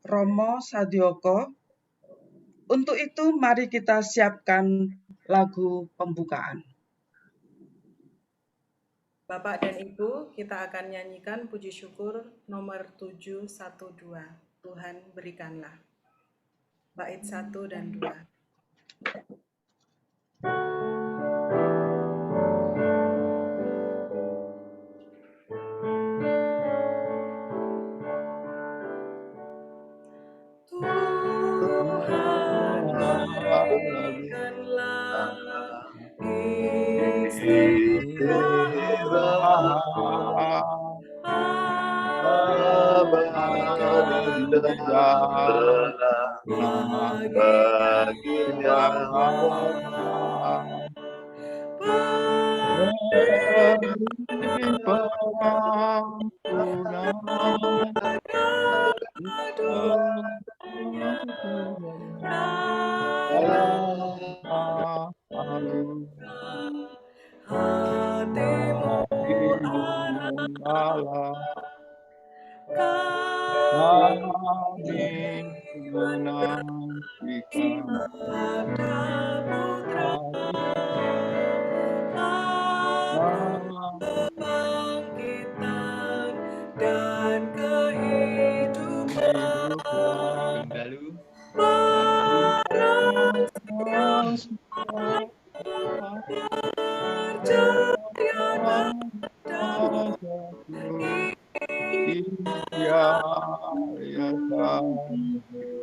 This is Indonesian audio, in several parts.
Romo Sadioko. Untuk itu mari kita siapkan lagu pembukaan. Bapak dan Ibu, kita akan nyanyikan puji syukur nomor 712. Tuhan berikanlah. Bait 1 dan 2. Tuhan berikanlah istirahat abadi bagi hatimu Allah kami menantikan pada Putra kebangkitan dan kehidupan. Barang siapa percaya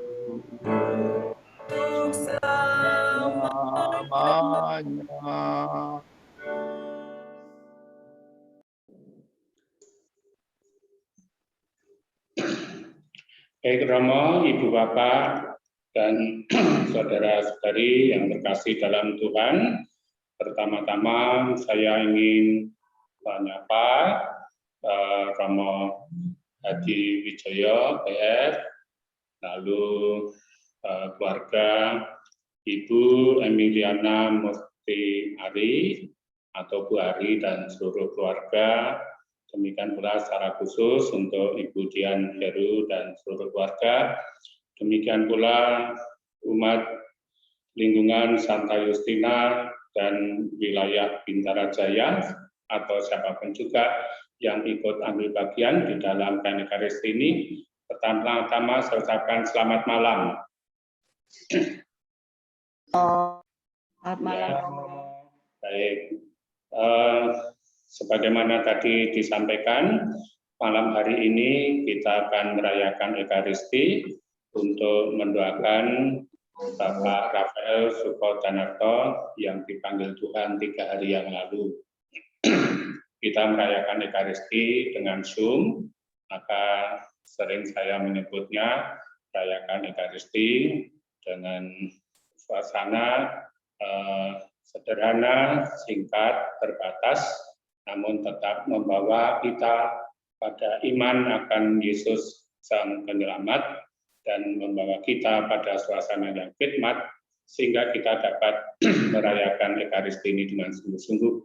untuk selamanya. Baik Romo, Ibu Bapak, dan saudara-saudari yang terkasih dalam Tuhan, pertama-tama saya ingin menyapa Romo Hadi Wijoyo, PR, lalu keluarga Ibu Emiliana Murti Ari atau Bu Ari dan seluruh keluarga. Demikian pula secara khusus untuk Ibu Dian Heru dan seluruh keluarga. Demikian pula umat lingkungan Santa Justina dan wilayah Bintara Jaya atau siapapun juga yang ikut ambil bagian di dalam Rangkaian Ekaristi ini. Pertama-tama saya ucapkan selamat malam. Selamat malam. Ya, baik. Sebagaimana tadi disampaikan, malam hari ini kita akan merayakan Ekaristi untuk mendoakan Bapak Rafael Sukodanarto yang dipanggil Tuhan 3 hari yang lalu. Kita merayakan Ekaristi dengan Zoom, maka sering saya menyebutnya merayakan Ekaristi dengan suasana sederhana, singkat, terbatas, namun tetap membawa kita pada iman akan Yesus Sang Penyelamat dan membawa kita pada suasana yang khidmat sehingga kita dapat merayakan Ekaristi ini dengan sungguh-sungguh.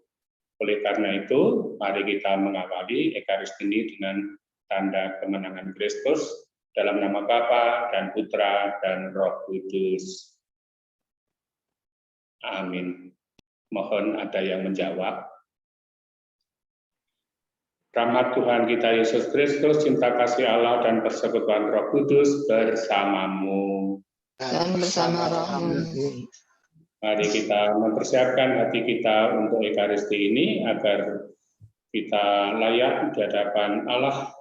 Oleh karena itu, mari kita mengawali Ekaristi ini dengan tanda kemenangan Kristus dalam nama Bapa dan Putra dan Roh Kudus. Amin. Mohon ada yang menjawab. Rahmat Tuhan kita Yesus Kristus, cinta kasih Allah dan persekutuan Roh Kudus bersamamu. Dan bersama rohmu. Mari kita mempersiapkan hati kita untuk Ekaristi ini agar kita layak di hadapan Allah,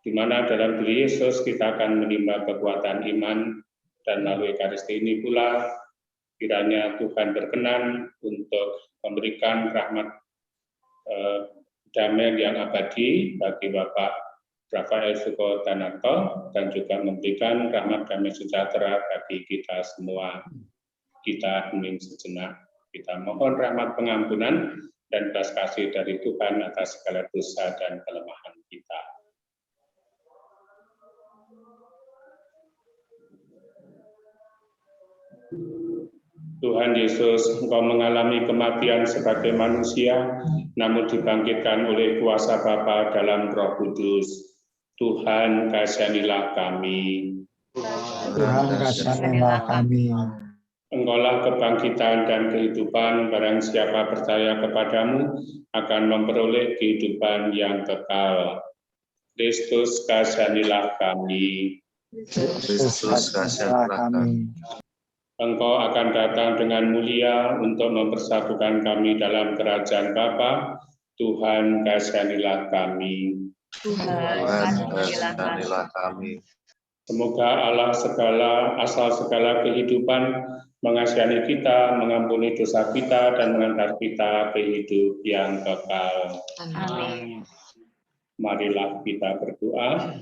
di mana dalam diri Yesus kita akan menimba kekuatan iman, dan melalui Ekaristi ini pula kiranya Tuhan berkenan untuk memberikan rahmat damai yang abadi bagi Bapak Rafael Sukodanarto dan juga memberikan rahmat damai sejahtera bagi kita semua. Kita hening sejenak. Kita mohon rahmat pengampunan dan belas kasih dari Tuhan atas segala dosa dan kelemahan kita. Tuhan Yesus, Engkau mengalami kematian sebagai manusia, namun dibangkitkan oleh kuasa Bapa dalam Roh Kudus. Tuhan kasihanilah kami. Tuhan kasihanilah kami. Engkaulah kebangkitan dan kehidupan, barang siapa percaya kepadamu akan memperoleh kehidupan yang kekal. Kristus kasihanilah kami. Kristus kasihanilah kami. Engkau akan datang dengan mulia untuk mempersatukan kami dalam kerajaan Bapa. Tuhan kasihanilah kami. Tuhan kasihanilah kami. Semoga Allah asal segala kehidupan mengasihani kita, mengampuni dosa kita, dan mengantar kita ke hidup yang kekal. Amin. Marilah kita berdoa.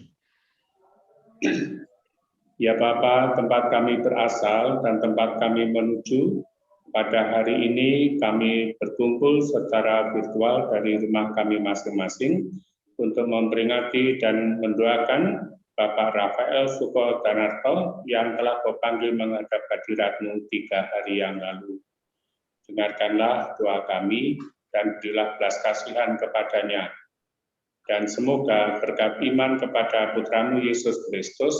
Ya Bapa, tempat kami berasal dan tempat kami menuju, pada hari ini kami berkumpul secara virtual dari rumah kami masing-masing untuk memperingati dan mendoakan Bapak Rafael Suko Danarto yang telah kau panggil menghadap hadirat-Mu 3 hari yang lalu. Dengarkanlah doa kami dan berilah belas kasihan kepadanya. Dan semoga berkat iman kepada Putra-Mu Yesus Kristus,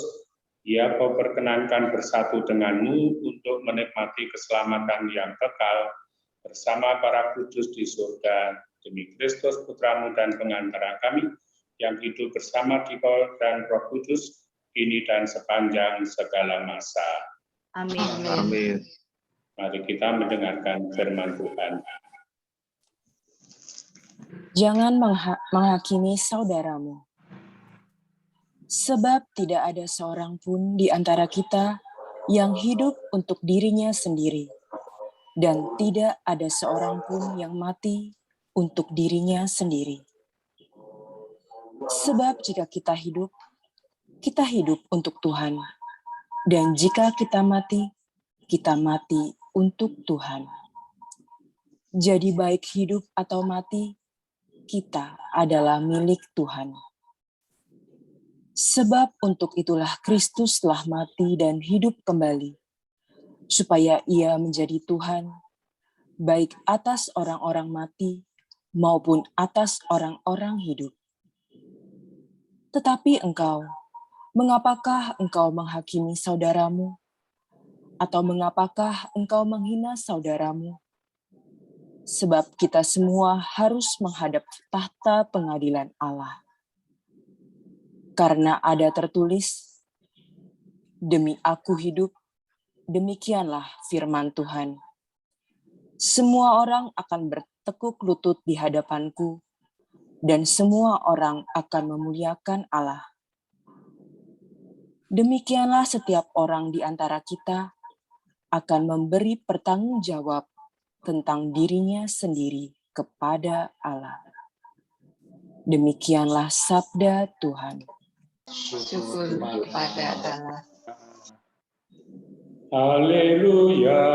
Ia kau perkenankan bersatu denganmu untuk menikmati keselamatan yang kekal bersama para kudus di surga. Demi Kristus Putra-Mu dan pengantara kami, yang hidup bersama Dikau dan Roh Kudus, kini dan sepanjang segala masa. Amin. Mari kita mendengarkan firman Tuhan. Jangan menghakimi saudaramu, sebab tidak ada seorang pun di antara kita yang hidup untuk dirinya sendiri, dan tidak ada seorang pun yang mati untuk dirinya sendiri. Sebab jika kita hidup untuk Tuhan. Dan jika kita mati untuk Tuhan. Jadi baik hidup atau mati, kita adalah milik Tuhan. Sebab untuk itulah Kristus telah mati dan hidup kembali, supaya Ia menjadi Tuhan, baik atas orang-orang mati maupun atas orang-orang hidup. Tetapi engkau, mengapakah engkau menghakimi saudaramu? Atau mengapakah engkau menghina saudaramu? Sebab kita semua harus menghadap tahta pengadilan Allah. Karena ada tertulis, demi aku hidup, demikianlah firman Tuhan. Semua orang akan bertekuk lutut di hadapanku, dan semua orang akan memuliakan Allah. Demikianlah setiap orang di antara kita akan memberi pertanggungjawab tentang dirinya sendiri kepada Allah. Demikianlah sabda Tuhan. Syukur kepada Allah. Haleluya,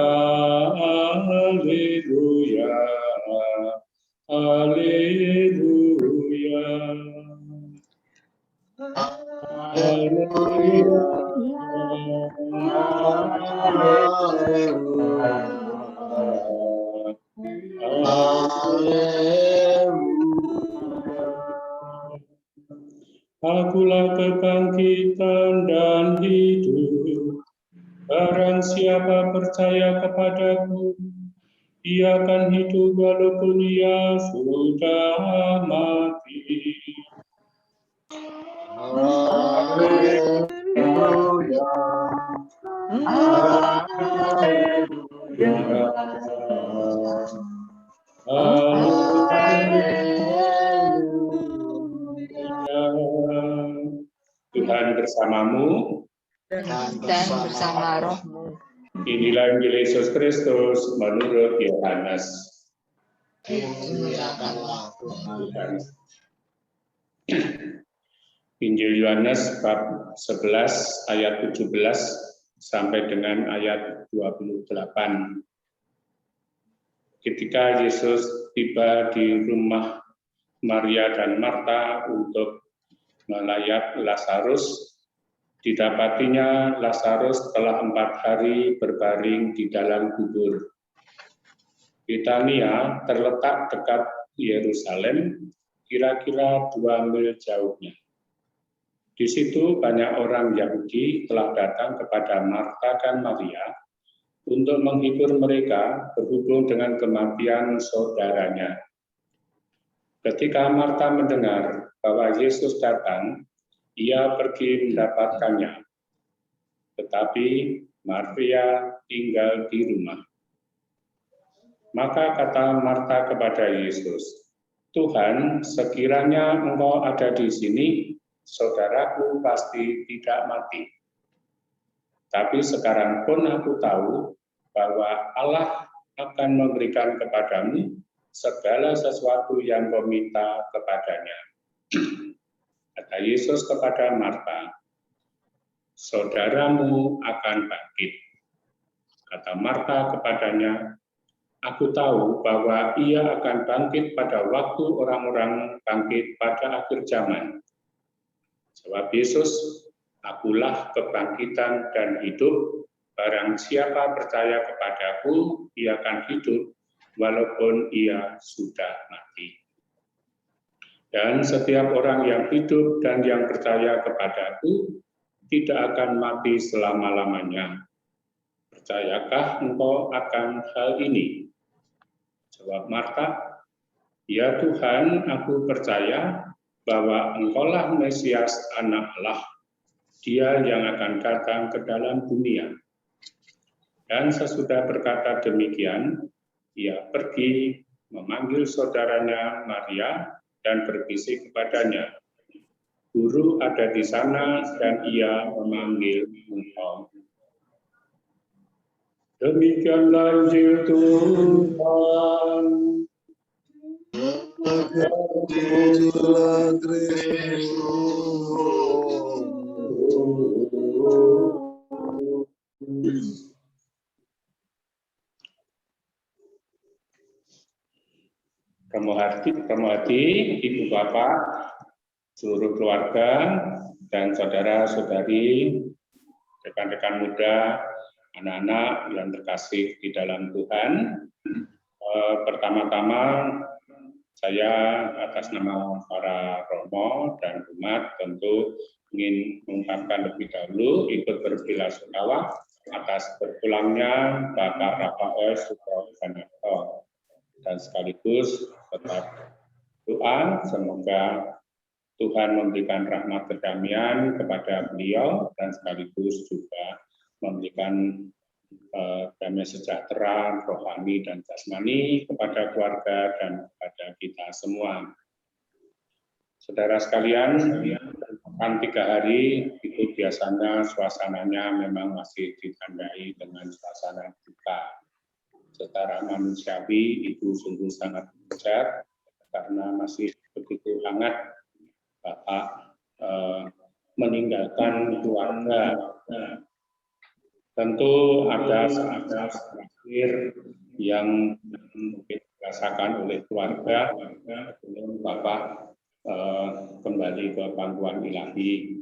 haleluya, haleluya. Haleluya. Akulah kebangkitan dan hidup. Barang siapa percaya kepadaku, ia akan hidup walaupun ia sudah mati. Haleluya. Tuhan bersamamu Dan bersama rohmu. Inilah Injil Yesus Kristus menurut Yohanes. Injil Yohanes bab 11 ayat 17 sampai dengan ayat 28. Ketika Yesus tiba di rumah Maria dan Marta untuk melayat Lazarus, didapatinya Lazarus telah 4 hari berbaring di dalam kubur. Betania terletak dekat Yerusalem, kira-kira 2 mil jauhnya. Di situ banyak orang Yahudi telah datang kepada Marta dan Maria untuk menghibur mereka berhubung dengan kematian saudaranya. Ketika Marta mendengar bahwa Yesus datang, ia pergi mendapatkannya. Tetapi Maria tinggal di rumah. Maka kata Marta kepada Yesus, "Tuhan, sekiranya Engkau ada di sini, saudaraku pasti tidak mati. Tapi sekarang pun aku tahu bahwa Allah akan memberikan kepadamu segala sesuatu yang kau minta kepadanya." Kata Yesus kepada Marta, "Saudaramu akan bangkit." Kata Marta kepadanya, "Aku tahu bahwa ia akan bangkit pada waktu orang-orang bangkit pada akhir zaman." Jawab Yesus, "Akulah kebangkitan dan hidup. Barang siapa percaya kepadaku, ia akan hidup walaupun ia sudah mati. Dan setiap orang yang hidup dan yang percaya kepadaku tidak akan mati selama-lamanya. Percayakah engkau akan hal ini?" Jawab Marta, "Ya Tuhan, aku percaya bahwa Engkaulah Mesias, Anak Allah, Dia yang akan datang ke dalam dunia." Dan sesudah berkata demikian, ia pergi memanggil saudaranya Maria dan berbisik kepadanya, "Guru ada di sana dan ia memanggil engkau." Demikianlah Injil Tuhan. Pemerhati, Ibu Bapak, seluruh keluarga, dan saudara-saudari, rekan-rekan muda, anak-anak yang terkasih di dalam Tuhan. Pertama-tama, saya atas nama para romo dan umat tentu ingin mengucapkan lebih dahulu ikut berbelasungkawa atas berpulangnya Bapak Rafael Suprojanarto, dan sekaligus tetap doa semoga Tuhan memberikan rahmat kedamaian kepada beliau dan sekaligus juga memberikan damai sejahtera rohani dan jasmani kepada keluarga dan kepada kita semua. Saudara sekalian, kan 3 hari itu biasanya suasananya memang masih ditandai dengan suasana duka. Secara manusiawi itu sungguh sangat wajar karena masih begitu hangat Bapak meninggalkan keluarga. Tentu ada saat-saat terakhir yang dirasakan oleh keluarga sebelum Bapak kembali ke pangkuan ilahi.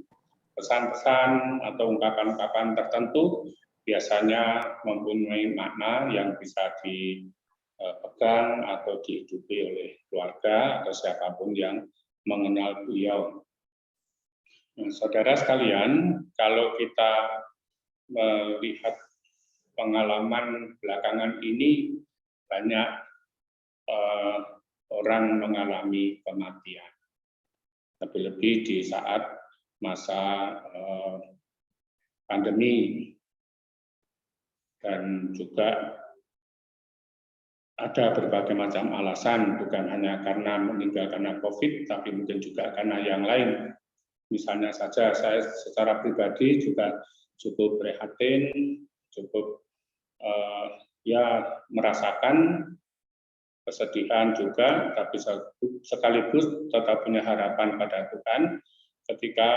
Pesan-pesan atau ungkapan-ungkapan tertentu biasanya mempunyai makna yang bisa dipegang atau dihidupi oleh keluarga atau siapapun yang mengenal beliau. Saudara sekalian, kalau kita melihat pengalaman belakangan ini, banyak orang mengalami kematian. Lebih-lebih di saat masa pandemi. Dan juga ada berbagai macam alasan, bukan hanya karena meninggal karena COVID, tapi mungkin juga karena yang lain. Misalnya saja, saya secara pribadi juga cukup prihatin, cukup merasakan kesedihan juga, tapi sekaligus tetap punya harapan pada Tuhan ketika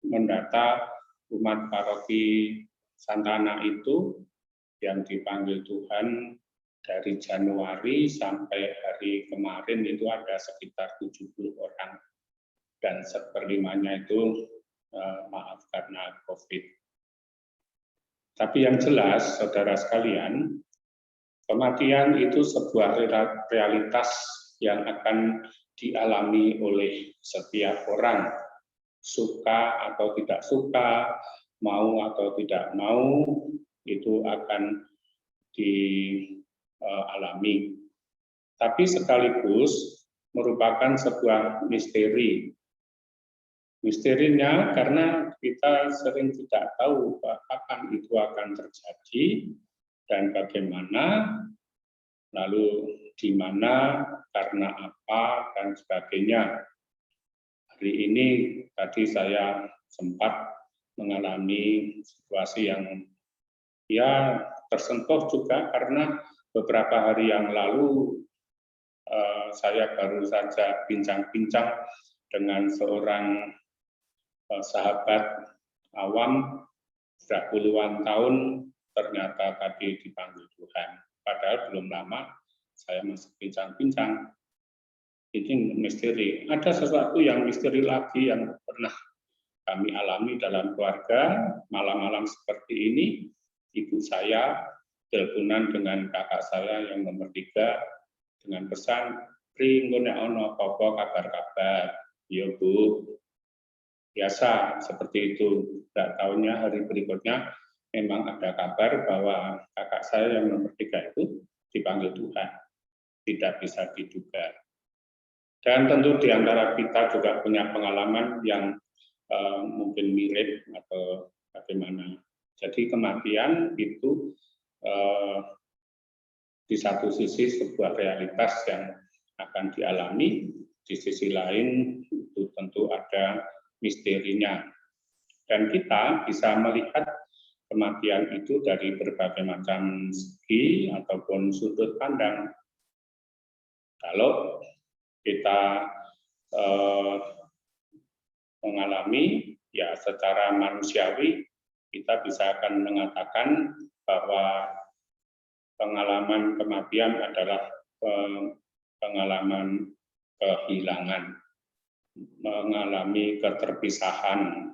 mendata umat paroki Santana itu yang dipanggil Tuhan dari Januari sampai hari kemarin itu ada sekitar 70 orang dan 1/5-nya itu maaf karena COVID. Tapi yang jelas, saudara sekalian, kematian itu sebuah realitas yang akan dialami oleh setiap orang. suka atau tidak suka, mau atau tidak mau, itu akan dialami. Tapi sekaligus merupakan sebuah misteri. Misterinya karena kita sering tidak tahu kapan itu akan terjadi dan bagaimana, lalu di mana, karena apa, dan sebagainya. Hari ini tadi saya sempat mengalami situasi yang ya tersentuh juga karena beberapa hari yang lalu saya baru saja bincang-bincang dengan seorang sahabat awam, sudah puluhan tahun ternyata tadi dipanggil Tuhan. Padahal belum lama saya masih bincang-bincang. Ini misteri. Ada sesuatu yang misteri lagi yang pernah kami alami dalam keluarga. Malam-malam seperti ini, ibu saya teleponan dengan kakak saya yang nomor 3 dengan pesan, "Pri, ngene ono apa kabar-kabar?" "Ya, Bu." Biasa seperti itu. Tidak tahunya hari berikutnya memang ada kabar bahwa kakak saya yang nomor 3 itu dipanggil Tuhan. Tidak bisa diduga. Dan tentu di antara kita juga punya pengalaman yang mungkin mirip atau bagaimana. Jadi kematian itu di satu sisi sebuah realitas yang akan dialami, di sisi lain itu tentu ada misterinya. Dan kita bisa melihat kematian itu dari berbagai macam segi ataupun sudut pandang. Kalau kita mengalami ya secara manusiawi, kita bisa akan mengatakan bahwa pengalaman kematian adalah pengalaman kehilangan, mengalami keterpisahan,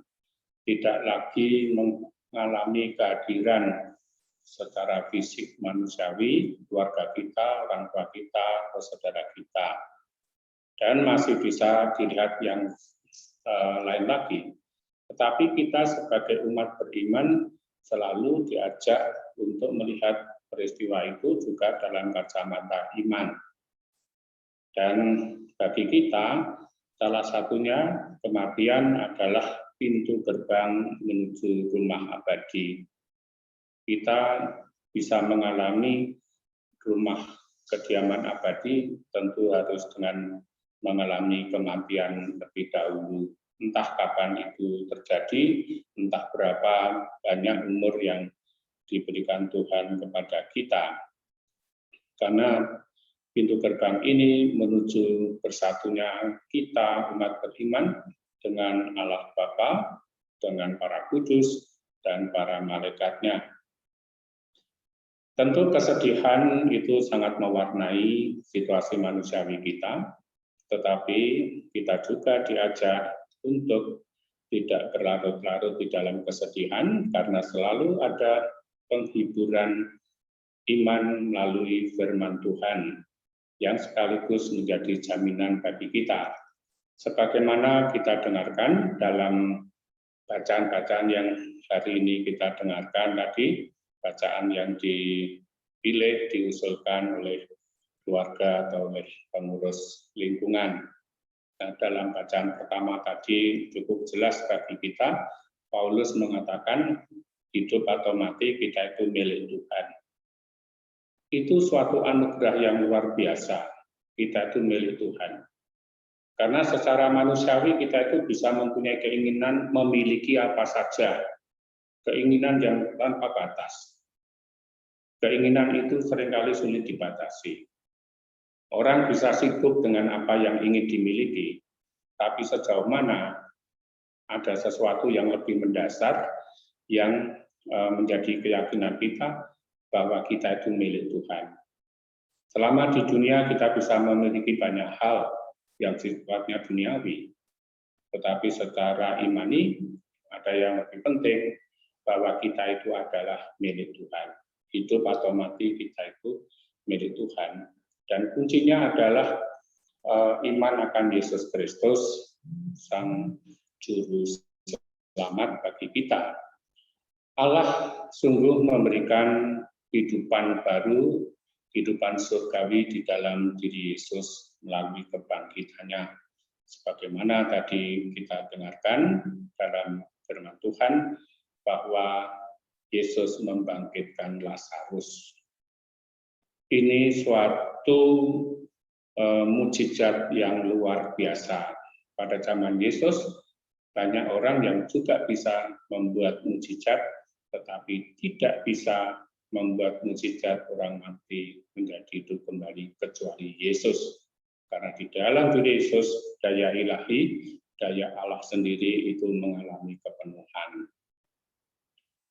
tidak lagi mengalami kehadiran secara fisik manusiawi, keluarga kita, orang tua kita, atau saudara kita. Dan masih bisa dilihat yang lain lagi. Tetapi kita sebagai umat beriman selalu diajak untuk melihat peristiwa itu juga dalam kacamata iman. Dan bagi kita, salah satunya kematian adalah pintu gerbang menuju rumah abadi. Kita bisa mengalami rumah kediaman abadi tentu harus dengan mengalami kematian terlebih dahulu. Entah kapan itu terjadi, entah berapa banyak umur yang diberikan Tuhan kepada kita. Karena pintu gerbang ini menuju bersatunya kita umat beriman dengan Allah Bapa, dengan para kudus, dan para malaikatnya. Tentu kesedihan itu sangat mewarnai situasi manusiawi kita, tetapi kita juga diajak untuk tidak berlarut-larut di dalam kesedihan, karena selalu ada penghiburan iman melalui firman Tuhan, yang sekaligus menjadi jaminan bagi kita. Sebagaimana kita dengarkan dalam bacaan-bacaan yang hari ini kita dengarkan tadi, bacaan yang dipilih, diusulkan oleh keluarga atau oleh pengurus lingkungan. Nah, dalam bacaan pertama tadi cukup jelas bagi kita, Paulus mengatakan hidup atau mati kita itu milik Tuhan. Itu suatu anugerah yang luar biasa, kita itu milik Tuhan. Karena secara manusiawi kita itu bisa mempunyai keinginan memiliki apa saja, keinginan yang tanpa batas. Keinginan itu seringkali sulit dibatasi. Orang bisa sibuk dengan apa yang ingin dimiliki, tapi sejauh mana ada sesuatu yang lebih mendasar yang menjadi keyakinan kita bahwa kita itu milik Tuhan. Selama di dunia kita bisa memiliki banyak hal yang sifatnya duniawi, tetapi secara imani ada yang lebih penting, bahwa kita itu adalah milik Tuhan. Hidup atau mati kita itu milik Tuhan. Dan kuncinya adalah iman akan Yesus Kristus, Sang juru selamat bagi kita. Allah sungguh memberikan kehidupan baru, kehidupan surgawi di dalam diri Yesus melalui kebangkitannya. Sebagaimana tadi kita dengarkan dalam firman Tuhan bahwa Yesus membangkitkan Lazarus. Ini suatu mukjizat yang luar biasa. Pada zaman Yesus, banyak orang yang juga bisa membuat mukjizat, tetapi tidak bisa membuat mukjizat orang mati menjadi hidup kembali kecuali Yesus. Karena di dalam diri Yesus, daya ilahi, daya Allah sendiri itu mengalami kepenuhan.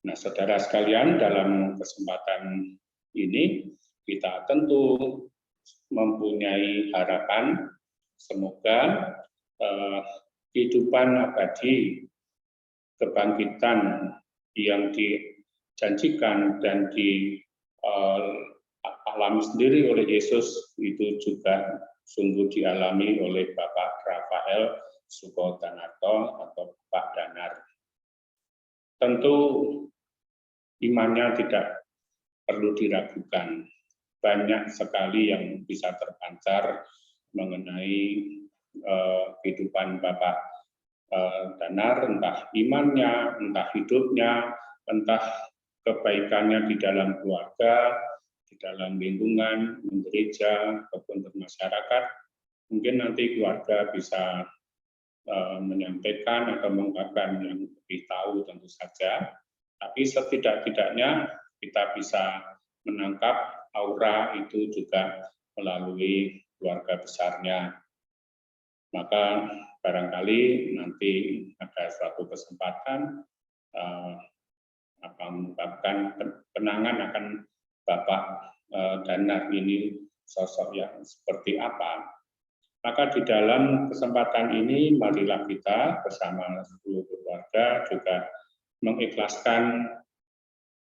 Nah, saudara sekalian, dalam kesempatan ini kita tentu mempunyai harapan semoga kehidupan abadi, kebangkitan yang dijanjikan dan dialami sendiri oleh Yesus itu juga sungguh dialami oleh Bapak Rafael Sukotanarto atau Pak Danar. Tentu imannya tidak perlu diragukan. Banyak sekali yang bisa terpancar mengenai kehidupan Bapak Danar, entah imannya, entah hidupnya, entah kebaikannya di dalam keluarga, di dalam lingkungan, gereja, ataupun bermasyarakat. Mungkin nanti keluarga bisa menyampaikan atau mengungkapkan yang lebih tahu tentu saja, tapi setidak-tidaknya kita bisa menangkap aura itu juga melalui keluarga besarnya. Maka barangkali nanti ada suatu kesempatan mengungkapkan kenangan akan Bapak Danar ini sosok yang seperti apa. Maka di dalam kesempatan ini marilah kita bersama seluruh keluarga juga mengikhlaskan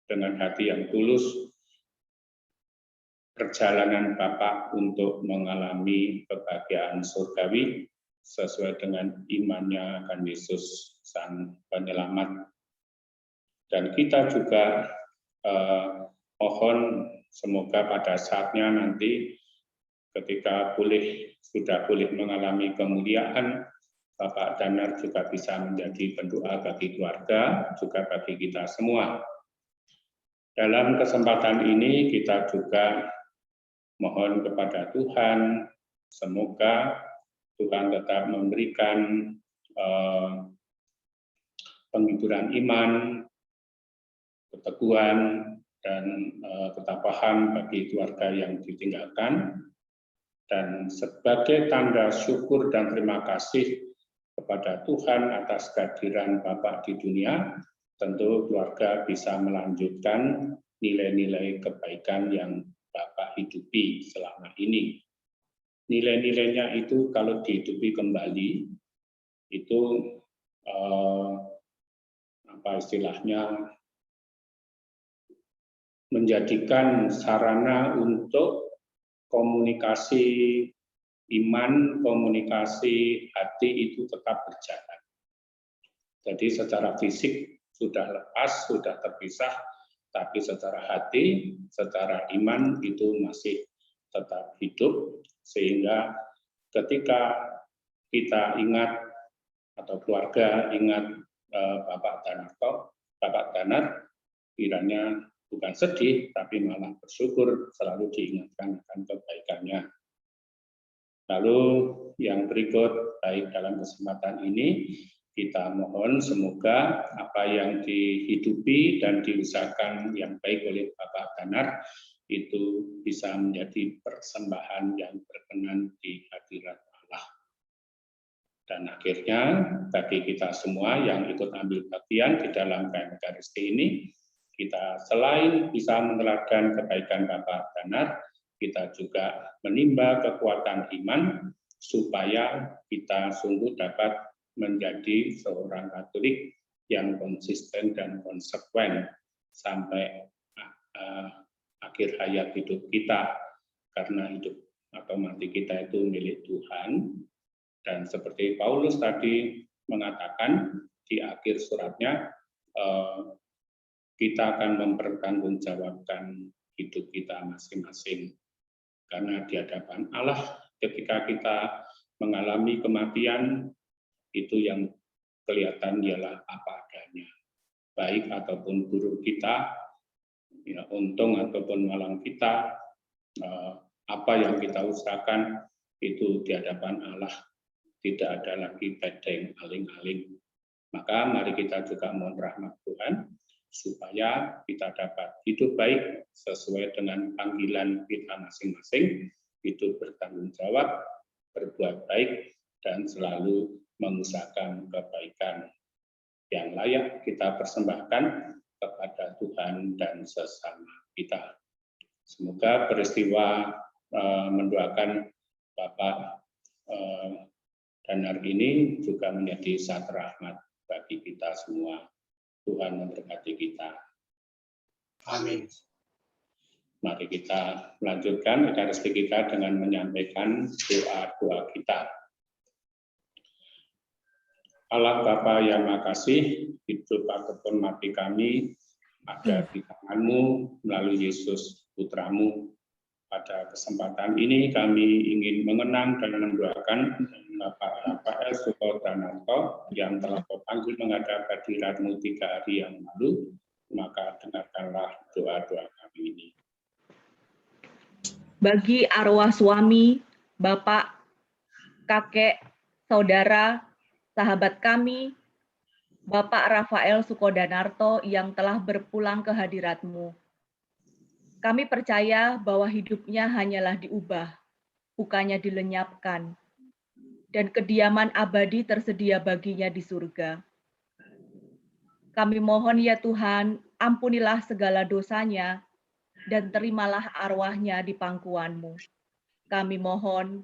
dengan hati yang tulus perjalanan Bapak untuk mengalami kebahagiaan surgawi sesuai dengan imannya akan Yesus Sang Penyelamat. Dan kita juga mohon semoga pada saatnya nanti ketika sudah boleh mengalami kemuliaan, Bapak Danar juga bisa menjadi pendoa bagi keluarga, juga bagi kita semua. Dalam kesempatan ini kita juga mohon kepada Tuhan, semoga Tuhan tetap memberikan penghiburan iman, keteguhan, dan ketabahan bagi keluarga yang ditinggalkan. Dan sebagai tanda syukur dan terima kasih kepada Tuhan atas kehadiran Bapak di dunia, tentu keluarga bisa melanjutkan nilai-nilai kebaikan yang Bapak hidupi selama ini. Nilai-nilainya itu kalau dihidupi kembali, itu apa istilahnya, menjadikan sarana untuk komunikasi iman, komunikasi hati itu tetap berjalan. Jadi secara fisik sudah lepas, sudah terpisah, tapi secara hati, secara iman itu masih tetap hidup, sehingga ketika kita ingat atau keluarga ingat Bapak Danar, kiranya bukan sedih, tapi malah bersyukur selalu diingatkan akan kebaikannya. Lalu yang berikut, baik dalam kesempatan ini, kita mohon semoga apa yang dihidupi dan diusahakan yang baik oleh Bapak Danar itu bisa menjadi persembahan yang berkenan di hadirat Allah. Dan akhirnya bagi kita semua yang ikut ambil bagian di dalam KM Ekaristi ini, kita selain bisa meneladani kebaikan Bapak Danar, kita juga menimba kekuatan iman supaya kita sungguh dapat menjadi seorang Katolik yang konsisten dan konsekuen sampai akhir hayat hidup kita, karena hidup atau mati kita itu milik Tuhan. Dan seperti Paulus tadi mengatakan di akhir suratnya, kita akan mempertanggungjawabkan hidup kita masing-masing. Karena di hadapan Allah ketika kita mengalami kematian, itu yang kelihatan ialah apa adanya. Baik ataupun buruk kita, ya, untung ataupun malang kita, apa yang kita usahakan itu di hadapan Allah tidak ada lagi bedeng aling-aling. Maka mari kita juga mohon rahmat Tuhan supaya kita dapat hidup baik sesuai dengan panggilan kita masing-masing, hidup bertanggung jawab, berbuat baik, dan selalu mengusahakan kebaikan yang layak kita persembahkan kepada Tuhan dan sesama kita. Semoga peristiwa mendoakan Bapak Danar ini juga menjadi satu rahmat bagi kita semua. Tuhan memberkati kita. Amin. Mari kita melanjutkan ekaristi kita dengan menyampaikan doa-doa kita. Allah Bapa yang Maha Kasih, hidup ataupun mati kami ada di tangan-Mu melalui Yesus Putra-Mu. Pada kesempatan ini kami ingin mengenang dan mendoakan Bapak Rafael Sukodanarto yang telah Kau panggil menghadap hadirat-Mu 3 hari yang lalu. Maka dengarkanlah doa-doa kami ini. Bagi arwah suami, bapak, kakek, saudara, sahabat kami, Bapak Rafael Sukodanarto yang telah berpulang ke hadirat-Mu. Kami percaya bahwa hidupnya hanyalah diubah, bukannya dilenyapkan, dan kediaman abadi tersedia baginya di surga. Kami mohon ya Tuhan, ampunilah segala dosanya, dan terimalah arwahnya di pangkuan-Mu. Kami mohon,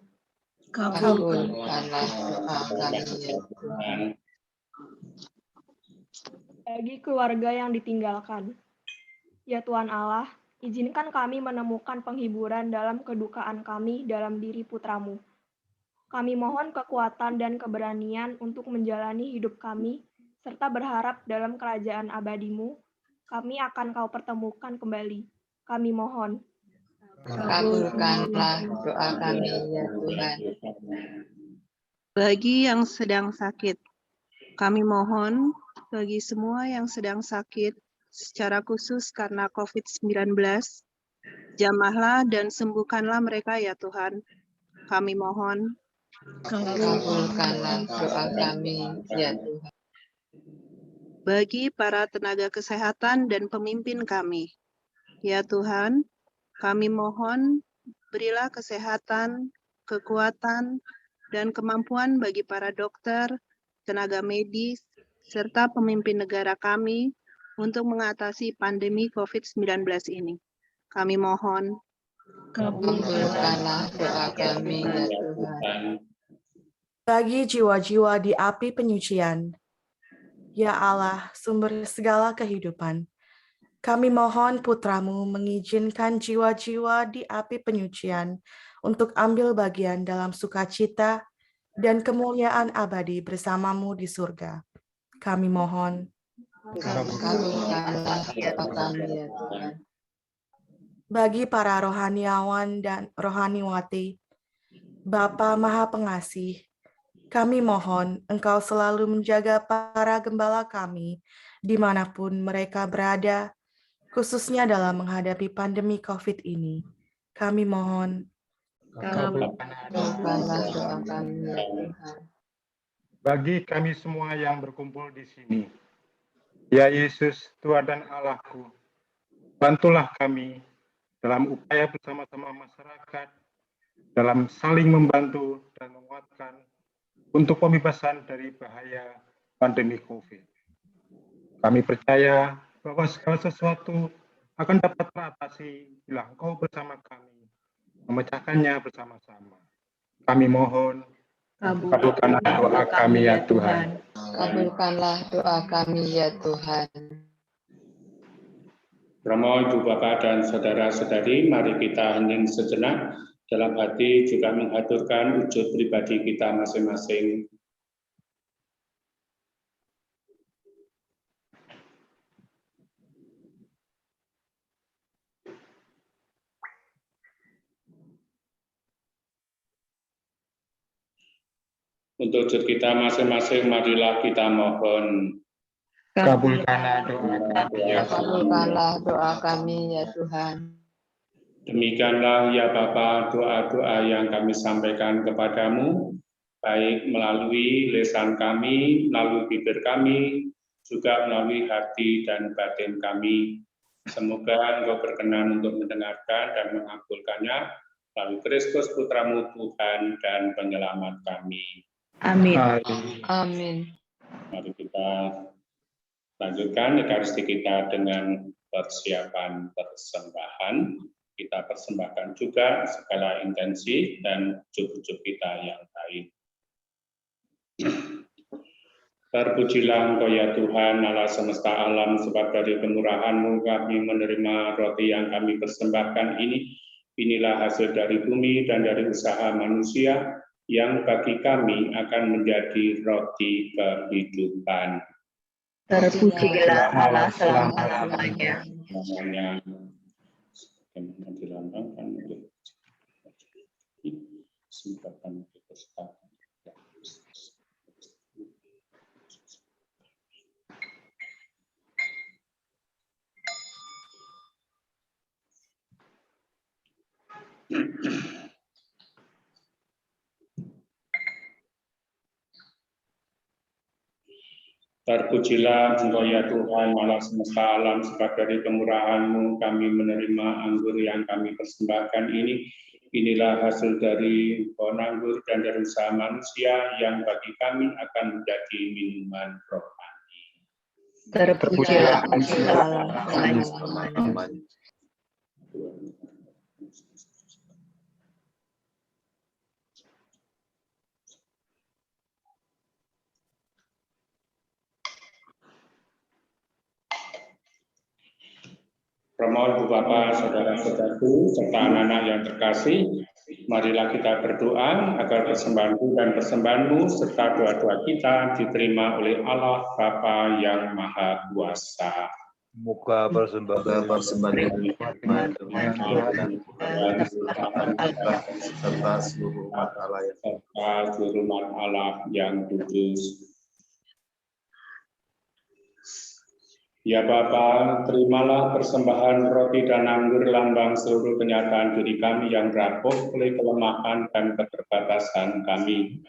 Kabulkanlah doa kami ya Tuhan. Bagi keluarga yang ditinggalkan, ya Tuhan Allah, izinkan kami menemukan penghiburan dalam kedukaan kami dalam diri Putra-Mu. Kami mohon kekuatan dan keberanian untuk menjalani hidup kami, serta berharap dalam kerajaan abadi-Mu, kami akan Kau pertemukan kembali. Kami mohon. Kabulkanlah doa kami ya Tuhan. Bagi yang sedang sakit, kami mohon bagi semua yang sedang sakit, secara khusus karena COVID-19, jamahlah dan sembuhkanlah mereka ya Tuhan. Kami mohon. Kabulkanlah doa kami ya Tuhan. Bagi para tenaga kesehatan dan pemimpin kami, ya Tuhan, kami mohon berilah kesehatan, kekuatan, dan kemampuan bagi para dokter, tenaga medis, serta pemimpin negara kami untuk mengatasi pandemi COVID-19 ini. Kami mohon. Kabulkanlah doa kami ya Tuhan. Bagi jiwa-jiwa di api penyucian, ya Allah, sumber segala kehidupan, kami mohon Putra-Mu mengizinkan jiwa-jiwa di api penyucian untuk ambil bagian dalam sukacita dan kemuliaan abadi bersama-Mu di surga. Kami mohon. Kabulkanlah doa kami ya Tuhan. Bagi para rohaniawan dan rohaniwati, Bapa Maha Pengasih, kami mohon Engkau selalu menjaga para gembala kami dimanapun mereka berada, khususnya dalam menghadapi pandemi COVID ini. Kami mohon. Kabulkanlah doa kami ya Tuhan. Bagi kami semua yang berkumpul di sini, ya Yesus, Tuhan dan Allahku, bantulah kami dalam upaya bersama-sama masyarakat, dalam saling membantu dan menguatkan untuk pembebasan dari bahaya pandemi COVID. Kami percaya bahwa segala sesuatu akan dapat teratasi bila Engkau bersama kami, memecahkannya bersama-sama. Kami mohon, kabulkanlah doa kami ya Tuhan. Kabulkanlah doa kami ya Tuhan. Romo, Ibu Bapak dan saudara-saudari, mari kita hening sejenak dalam hati juga mengaturkan wujud pribadi kita masing-masing. Untuk wujud kita masing-masing, marilah kita mohon. Kabulkanlah doa kami ya Tuhan. Kabulkanlah doa kami ya Tuhan. Demikianlah ya Bapa, doa-doa yang kami sampaikan kepadamu, baik melalui lisan kami, melalui bibir kami, juga melalui hati dan batin kami. Semoga Engkau berkenan untuk mendengarkan dan mengabulkannya melalui Kristus Putramu Tuhan dan Penyelamat kami. Amin. Amin. Mari kita lanjutkan ekaristi kita dengan persiapan persembahan. Kita persembahkan juga segala intensi dan ujub-ujub kita yang lain. Terpujilah Engkau ya Tuhan, Allah semesta alam, sebab dari kemurahan-Mu kami menerima roti yang kami persembahkan ini. Inilah hasil dari bumi dan dari usaha manusia, yang bagi kami akan menjadi roti kehidupan. Terpujilah Allah selama-lamanya. Yang dilambangkan oleh kesempatan kita sekarang. Terpujilah Engkau ya Tuhan, Allah semesta alam, sebab dari kemurahan-Mu kami menerima anggur yang kami persembahkan ini. Inilah hasil dari pohon anggur dan dari usaha manusia, yang bagi kami akan menjadi minuman rohani. Terpujilah Allah selama-lamanya. Permohon Bu Bapak, saudara-saudaraku, serta anak-anak yang terkasih, marilah kita berdoa agar persembahanku dan persembahanmu serta doa-doa kita diterima oleh Allah Bapa yang Maha Kuasa. Muka persembahan serta seluruh umat Allah yang kudus. Ya Bapa, terimalah persembahan roti dan anggur lambang seluruh kenyataan diri kami yang rapuh oleh kelemahan dan keterbatasan kami.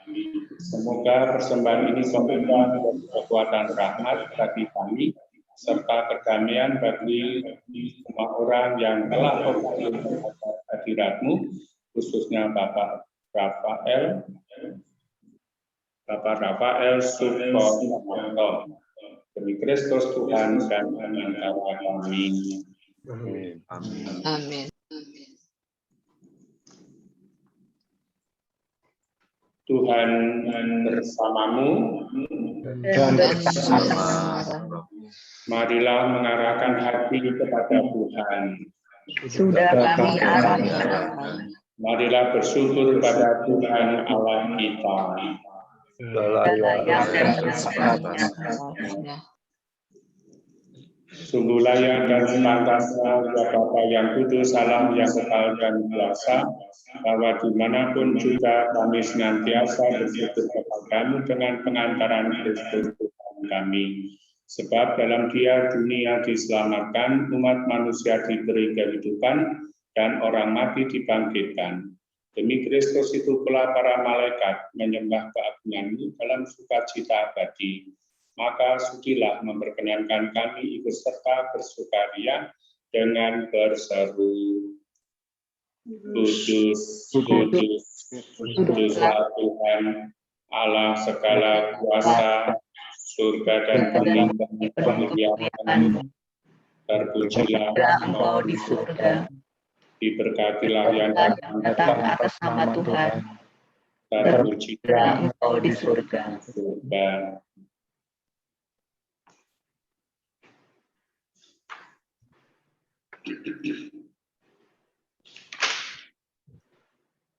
Semoga persembahan ini memberikan kekuatan rahmat bagi kami, serta kedamaian bagi semua orang yang telah berhasil menghadap hadirat-Mu, khususnya Bapak Rafael Sukodanarto. Demi Kristus Tuhan dan antara kami. Amin. Tuhan bersamamu dan bersama. Marilah mengarahkan hati kepada Tuhan. Sudah kami arahkan. Marilah bersyukur pada Tuhan Allah kita. Sungguh layak dan sepantasnya ya Bapa yang kudus, salam yang kekal dan kuasa, bahwa dimanapun juga kami senantiasa bersyukur kepadamu dengan pengantaran Kristus Tuhan kami. Sebab dalam Dia dunia diselamatkan, umat manusia diberi kehidupan, dan orang mati dibangkitkan. Demi Kristus itu pula para malaikat menyembah keagungan-Mu dalam sukacita abadi. Maka sudilah memperkenankan kami ikut serta bersukaria dengan berseru, Kudus, Kudus, Kuduslah Tuhan, Allah segala kuasa, surga dan bumi memuliakan-Mu. Terpujilah Engkau di surga. Diberkatilah yang datang atas nama Tuhan. Terpujilah Engkau di surga.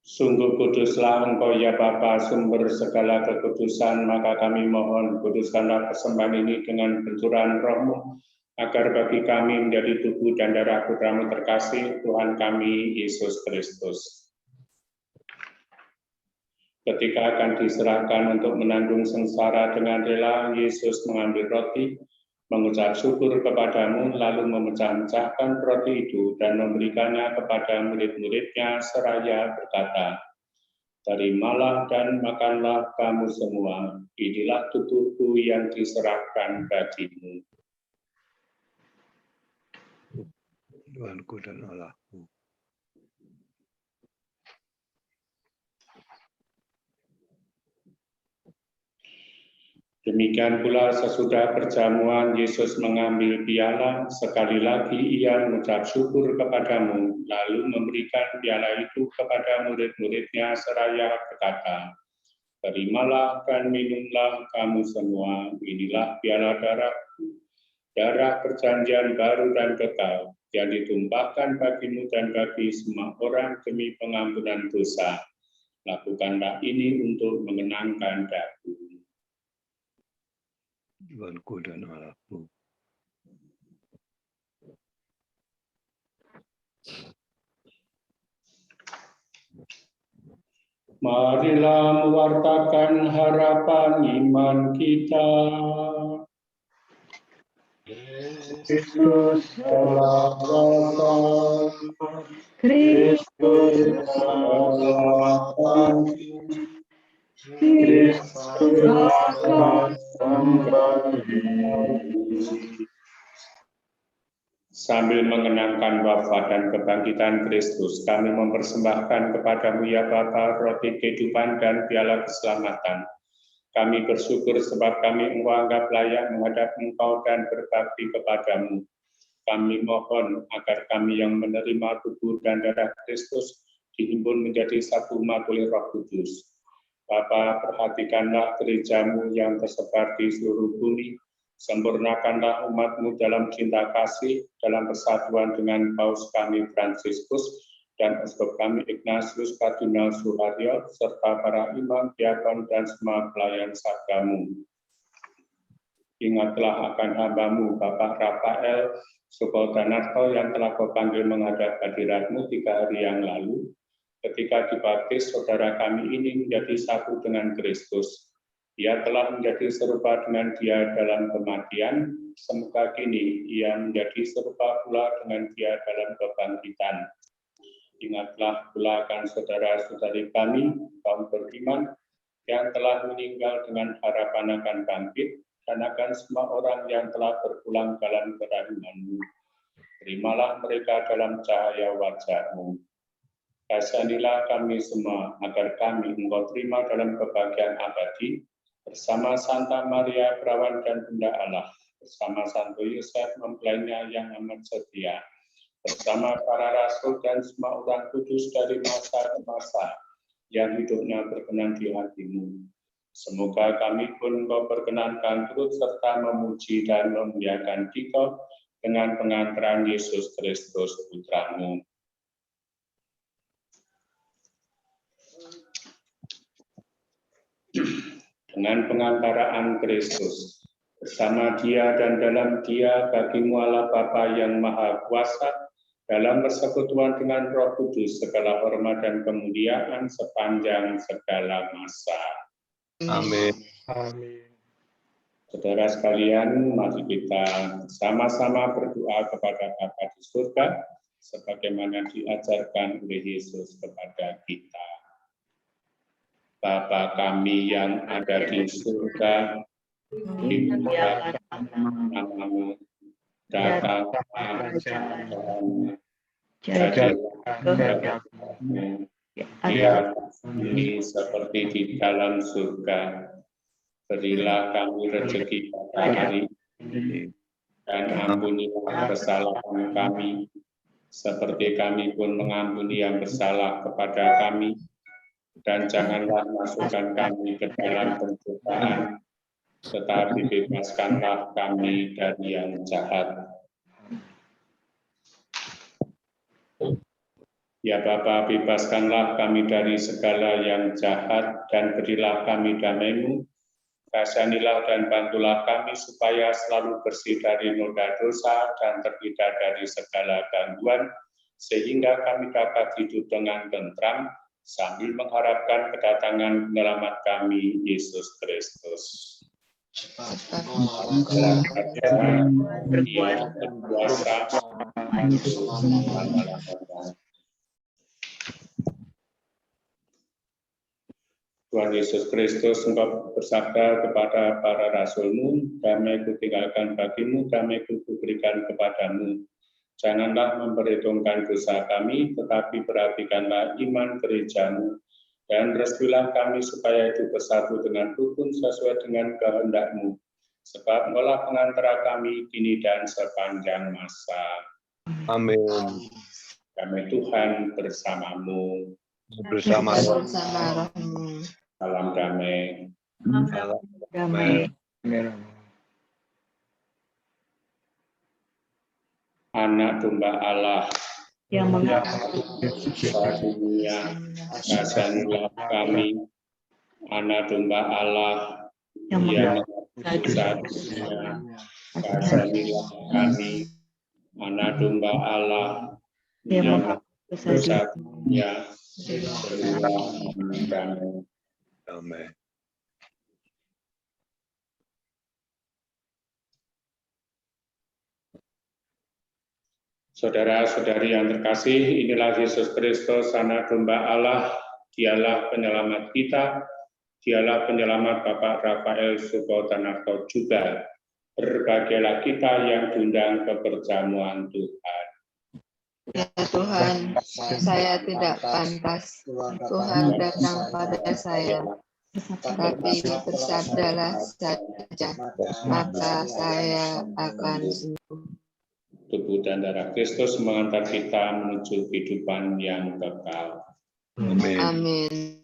Sungguh kuduslah Engkau ya Bapa, sumber segala kekudusan, maka kami mohon kuduskanlah persembahan ini dengan benturan Roh-Mu, agar bagi kami menjadi tubuh dan darah Putra-Mu terkasih, Tuhan kami Yesus Kristus. Ketika akan diserahkan untuk menanggung sengsara dengan rela, Yesus mengambil roti, mengucap syukur kepadamu, lalu memecah-mecahkan roti itu dan memberikannya kepada murid-muridnya seraya berkata, "Terimalah dan makanlah kamu semua, inilah tubuhku yang diserahkan bagimu." Tuhanku dan Allahku. Demikian pula sesudah perjamuan, Yesus mengambil piala, sekali lagi ia mengucap syukur kepadamu, lalu memberikan piala itu kepada murid-muridnya seraya berkata, "Terimalah dan minumlah kamu semua, inilah piala darahku, darah perjanjian baru dan kekal, yang ditumpahkan bagimu dan bagi semua orang demi pengampunan dosa. Lakukanlah ini untuk mengenangkan daku." Tuhanku dan Allahku. Marilah mewartakan harapan iman kita. Kristus telah datang. Kristus telah datang. Kristus akan kembali. Sambil mengenangkan wafat dan kebangkitan Kristus, kami mempersembahkan kepadamu ya Bapa roti kehidupan dan piala keselamatan. Kami bersyukur sebab kami menganggap layak menghadap Engkau dan berbakti kepadamu. Kami mohon agar kami yang menerima tubuh dan darah Kristus dihimpun menjadi satu umat oleh Roh Kudus. Bapa, perhatikanlah gerejamu yang tersebar di seluruh bumi. Sempurnakanlah umat-Mu dalam cinta kasih, dalam persatuan dengan Paus kami Fransiskus dan Uskup kami Ignatius Kardinal Suharyo, serta para imam, diakon, dan semua pelayan sabdamu. Ingatlah akan hamba-Mu, Bapak Rafael Sukoldanarto, yang telah Kau panggil menghadap hadirat-Mu 3 hari yang lalu. Ketika dibaptis, saudara kami ini menjadi satu dengan Kristus. Ia telah menjadi serupa dengan Dia dalam kematian, semoga kini Ia menjadi serupa pula dengan Dia dalam kebangkitan. Ingatlah pula akan saudara-saudari kami, kaum beriman, yang telah meninggal dengan harapan akan bangkit, dan akan semua orang yang telah berpulang dalam kerahiman-Mu. Terimalah mereka dalam cahaya wajah-Mu. Kasihanilah kami semua, agar kami Engkau terima dalam kebahagiaan abadi, bersama Santa Maria, Perawan dan Bunda Allah, bersama Santo Yosef, mempelainya yang amat setia, bersama para rasul dan semua orang kudus dari masa ke masa, yang hidupnya berkenan di hati-Mu. Semoga kami pun Engkau perkenankan turut serta memuji dan memuliakan Dikau dengan pengantaran Yesus Kristus Putra-Mu. Dengan pengantaraan Kristus, bersama Dia dan dalam Dia, bagimu Allah Bapa yang Maha Kuasa, dalam persekutuan dengan Roh Kudus, segala hormat dan kemuliaan sepanjang segala masa. Amin. Amin. Saudara sekalian, mari kita sama-sama berdoa kepada Bapa di surga, sebagaimana diajarkan oleh Yesus kepada kita. Bapa kami yang ada di surga, dimuliakan namamu, datanglah kerajaanmu, jadilah kehendakmu di atas bumi seperti di dalam surga. Berilah kami rezeki pada hari ini, dan ampunilah kesalahan kami, seperti kami pun mengampuni yang bersalah kepada kami. Dan janganlah masukkan kami ke dalam pencobaan, tetapi bebaskanlah kami dari yang jahat. Ya Bapa, bebaskanlah kami dari segala yang jahat, dan berilah kami damai-Mu. Kasihanilah dan bantulah kami supaya selalu bersih dari noda dosa dan terhindar dari segala gangguan, sehingga kami dapat hidup dengan tentram sambil mengharapkan kedatangan penyelamat kami, Yesus Kristus. Dia berkuasa Tuhan Yesus Kristus, Engkau bersabda kepada para rasul-Mu, damai kutinggalkan bagimu, damai kuberikan kepadamu. Janganlah memperhitungkan dosa kami, tetapi perhatikanlah iman gereja-Mu, dan restuilah kami supaya hidup bersatu dengan rukun sesuai dengan kehendak-Mu, sebab Engkaulah pengantara kami kini dan sepanjang masa. Amin. Damai Tuhan bersamamu. Bersama rohmu. Salam damai. Damai. Anak domba Allah Yang mengangkat dunia, kasihanilah kami. Anak domba Allah yang yang mengangkat dunia, kasihanilah kami. Anak domba Allah yang yang mengangkat dunia, berilah kami. damai. Saudara-saudari yang terkasih, inilah Yesus Kristus, Anak Domba Allah. Dialah penyelamat kita, Dialah penyelamat Bapak Rafael Sukotanarto juga. Berbahagialah kita yang diundang ke perjamuan Tuhan. Ya Tuhan, saya tidak pantas. Tuhan datang pada saya, tapi bersabdalah saja, maka saya akan sembuh. Tubuh dan darah Kristus mengantar kita menuju kehidupan yang kekal. Amin. Amin.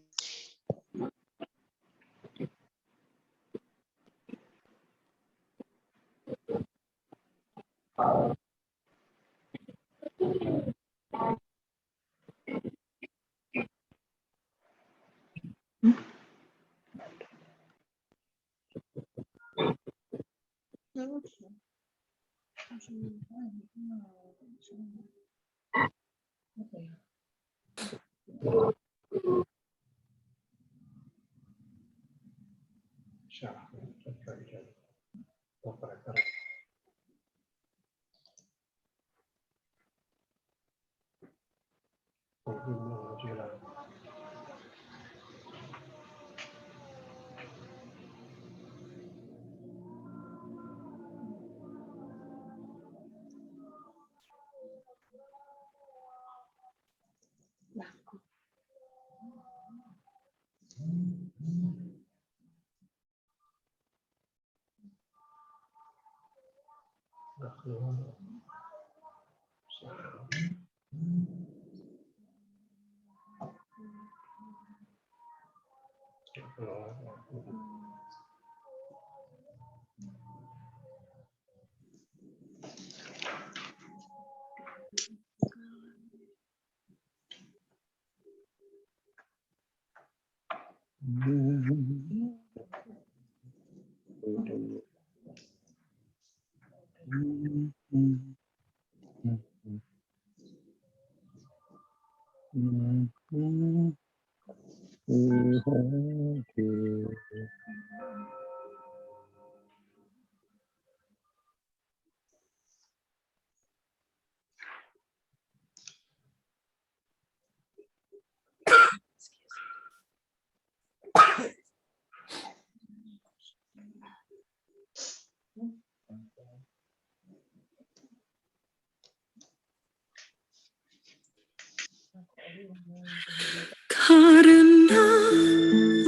Karena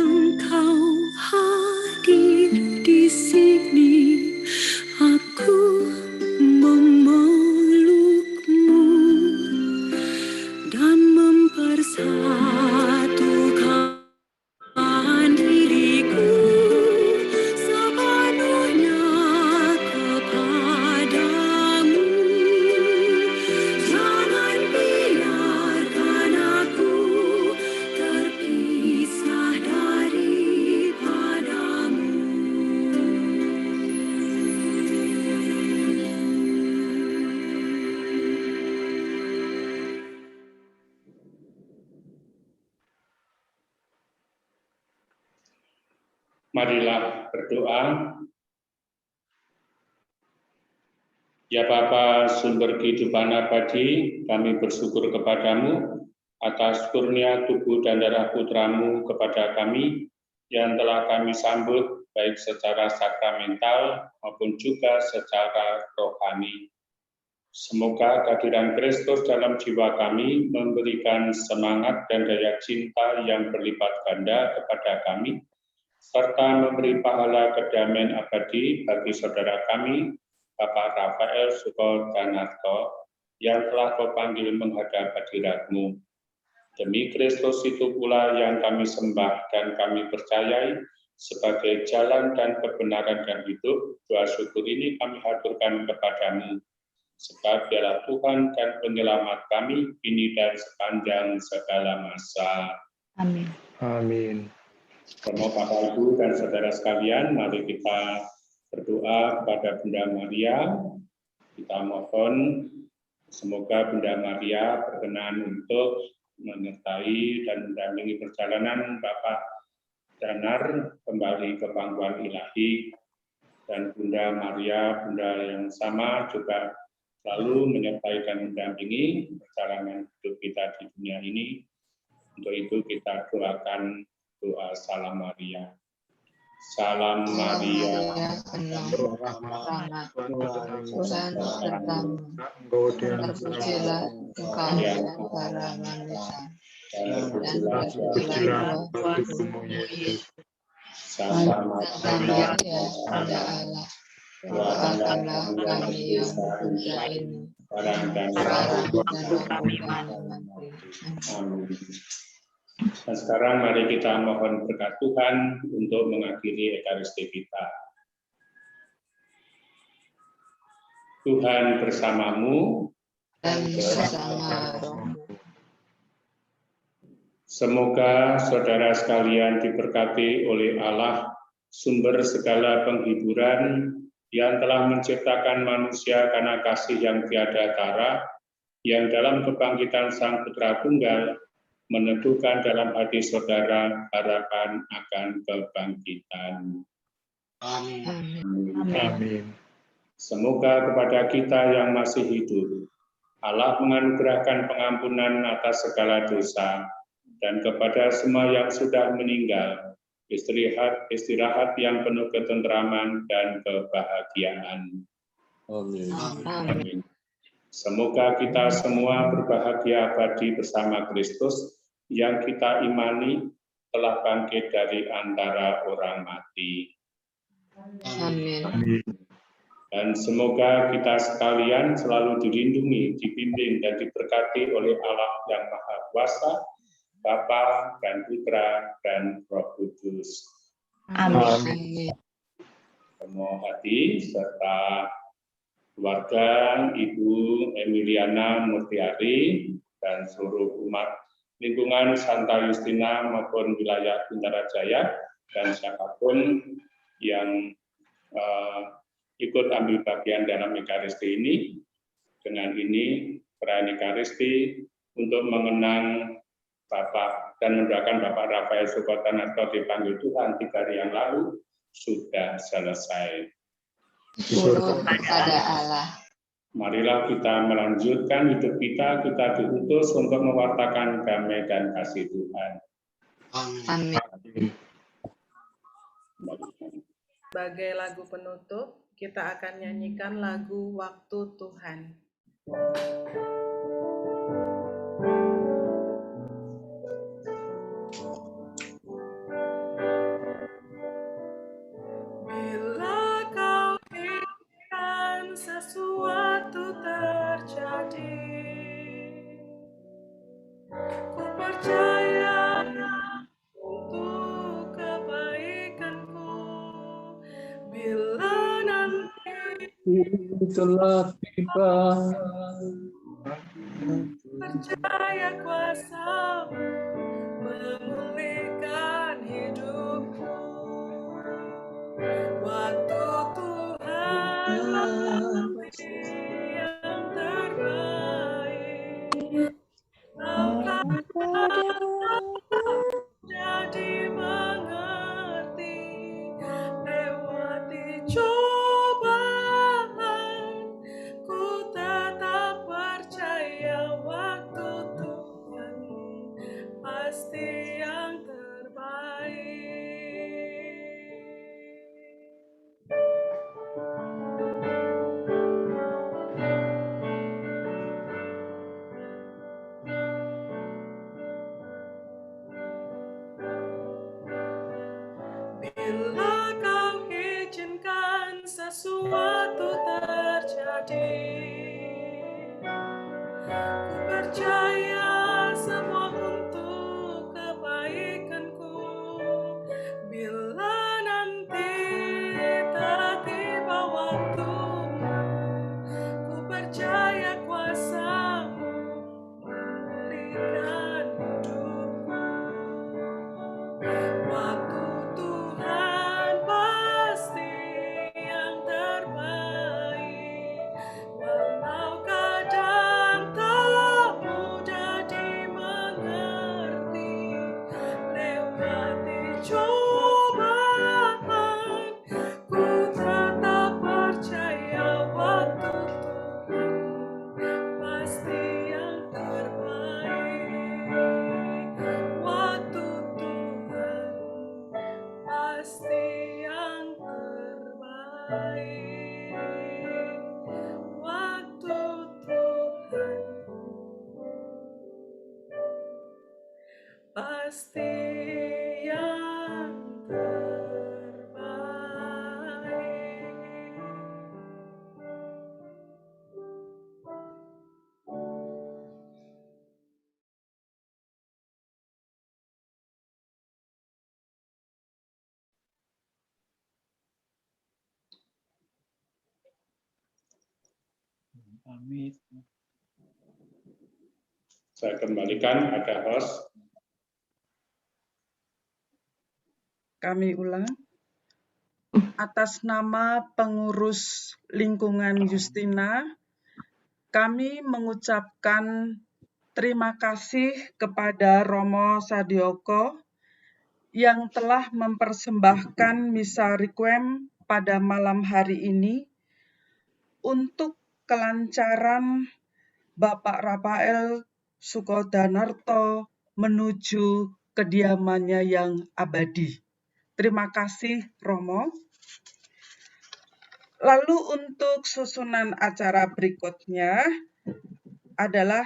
Engkau hadir di sini, aku memelukmu dan mempersatukan diriku sepenuhnya kepadamu. Jangan biarkan aku Marilah berdoa. Ya Bapa, sumber kehidupan abadi, kami bersyukur kepadamu atas kurnia tubuh dan darah putramu kepada kami yang telah kami sambut baik secara sakramental maupun juga secara rohani. Semoga kehadiran Kristus dalam jiwa kami memberikan semangat dan daya cinta yang berlipat ganda kepada kami, serta memberi pahala kedamaian abadi bagi saudara kami, Bapak Rafael Sukodanarto, yang telah kau panggil menghadap hadirat-Mu. Demi Kristus itu pula yang kami sembah dan kami percayai sebagai jalan dan kebenaran dan hidup. Doa syukur ini kami haturkan kepadamu, sebab Dialah Tuhan dan Penyelamat kami, kini dan sepanjang segala masa. Amin. Amin. Romo Bapak Ibu dan saudara sekalian, mari kita berdoa kepada Bunda Maria. Kita mohon semoga Bunda Maria berkenan untuk menyertai dan mendampingi perjalanan Bapak Danar kembali ke pangkuan ilahi, dan Bunda Maria, Bunda yang sama juga selalu menyertai dan mendampingi perjalanan hidup kita di dunia ini. Untuk itu kita doakan doa Salam Maria. Salam Maria, penuh rahmat, Tuhan sertamu. Terpujilah engkau di antara manusia, dan terpujilah tubuhmu Yesus. Santa Maria, Bunda Allah, doakanlah kami yang berdosa ini, sekarang dan waktu kami mati. Amin. Dan sekarang mari kita mohon berkat Tuhan untuk mengakhiri Ekaristi kita. Tuhan bersamamu dan bersama rohmu. Semoga saudara sekalian diberkati oleh Allah, sumber segala penghiburan, yang telah menciptakan manusia karena kasih yang tiada tara, yang dalam kebangkitan Sang Putra Tunggal meneduhkan dalam hati saudara harapan akan kebangkitan. Amin. Amin. Semoga kepada kita yang masih hidup, Allah menganugerahkan pengampunan atas segala dosa, dan kepada semua yang sudah meninggal, istirahat yang penuh ketentraman dan kebahagiaan. Amin. Amin. Semoga kita semua berbahagia abadi bersama Kristus yang kita imani telah bangkit dari antara orang mati. Amin. Dan semoga kita sekalian selalu dilindungi, dibimbing, dan diberkati oleh Allah yang Maha Kuasa, Bapa dan Putra dan Roh Kudus. Amin. Semua hati serta keluarga Ibu Emiliana Murtiari dan seluruh umat lingkungan Santa Justina maupun wilayah Bintara Jaya, dan siapapun yang ikut ambil bagian dalam Ekaristi ini. Dengan ini perayaan Ekaristi untuk mengenang Bapak dan mendoakan Bapak Rafael Sukodanarto dipanggil Tuhan 3 hari yang lalu sudah selesai. Syukur kepada Allah. Marilah kita melanjutkan hidup kita diutus untuk mewartakan damai dan kasih Tuhan. Amin. Sebagai lagu penutup, kita akan nyanyikan lagu Waktu Tuhan. Bila kau inginkan sesuatu terjadi, ku percaya untuk kebaikanku. Bila nanti telah tiba, percaya kuasa-Mu memulihkan hidupku. Waktu Tuhan yang terbaik, engkau jadi mengerti Ku percaya semua untuk kebaikanku. Bila nanti telah tiba waktumu, ku percaya kuasa-Mu memulihkan hidupku. Waktu Tuhan pasti yang terbaik, walau kadang tak mudah dimengerti. Lewati cobaan, ku tetap percaya waktu Tuhan pasti yang terbaik. Waktu Tuhan pasti yang terbaik. Waktu Tuhan pasti yang terbaik. Amin. Saya kembalikan pada host. Kami ulang. Atas nama pengurus lingkungan Justina, kami mengucapkan terima kasih kepada Romo Sadioko yang telah mempersembahkan misa requiem pada malam hari ini untuk kelancaran Bapak Rafael Sukodanarto menuju kediamannya yang abadi. Terima kasih, Romo. Lalu untuk susunan acara berikutnya adalah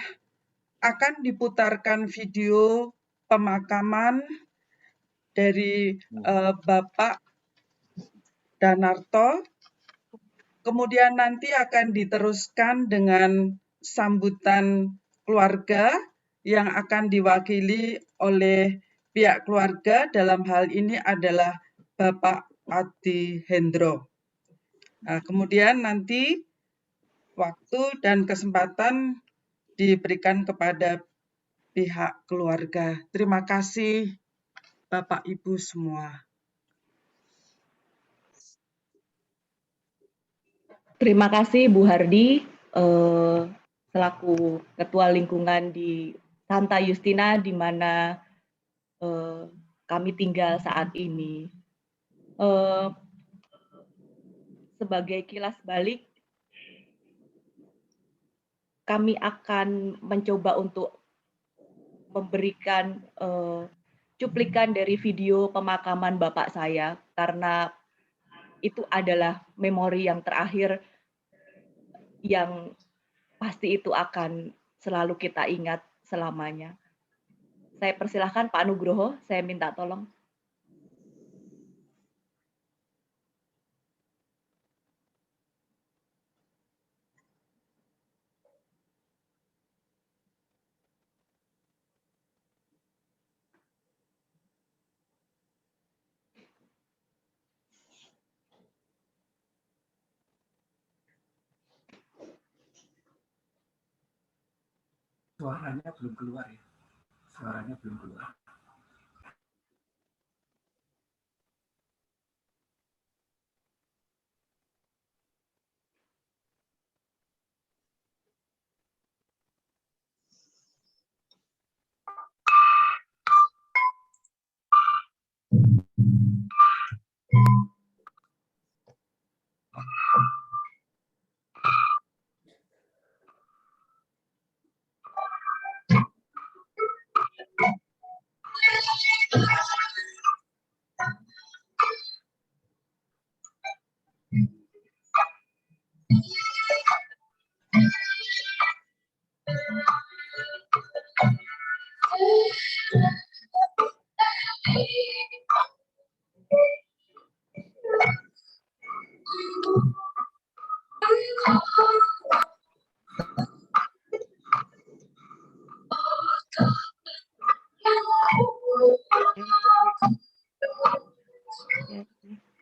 akan diputarkan video pemakaman dari Bapak Danarto. Kemudian nanti akan diteruskan dengan sambutan keluarga yang akan diwakili oleh pihak keluarga, dalam hal ini adalah Bapak Adi Hendro. Nah, kemudian nanti waktu dan kesempatan diberikan kepada pihak keluarga. Terima kasih Bapak Ibu semua. Terima kasih Bu Hardi, selaku Ketua Lingkungan di Santa Justina, di mana kami tinggal saat ini. Sebagai kilas balik, kami akan mencoba untuk memberikan cuplikan dari video pemakaman Bapak saya, karena itu adalah memori yang terakhir yang pasti itu akan selalu kita ingat selamanya. Saya persilahkan Pak Nugroho, saya minta tolong. Suaranya belum keluar ya. Suaranya belum keluar.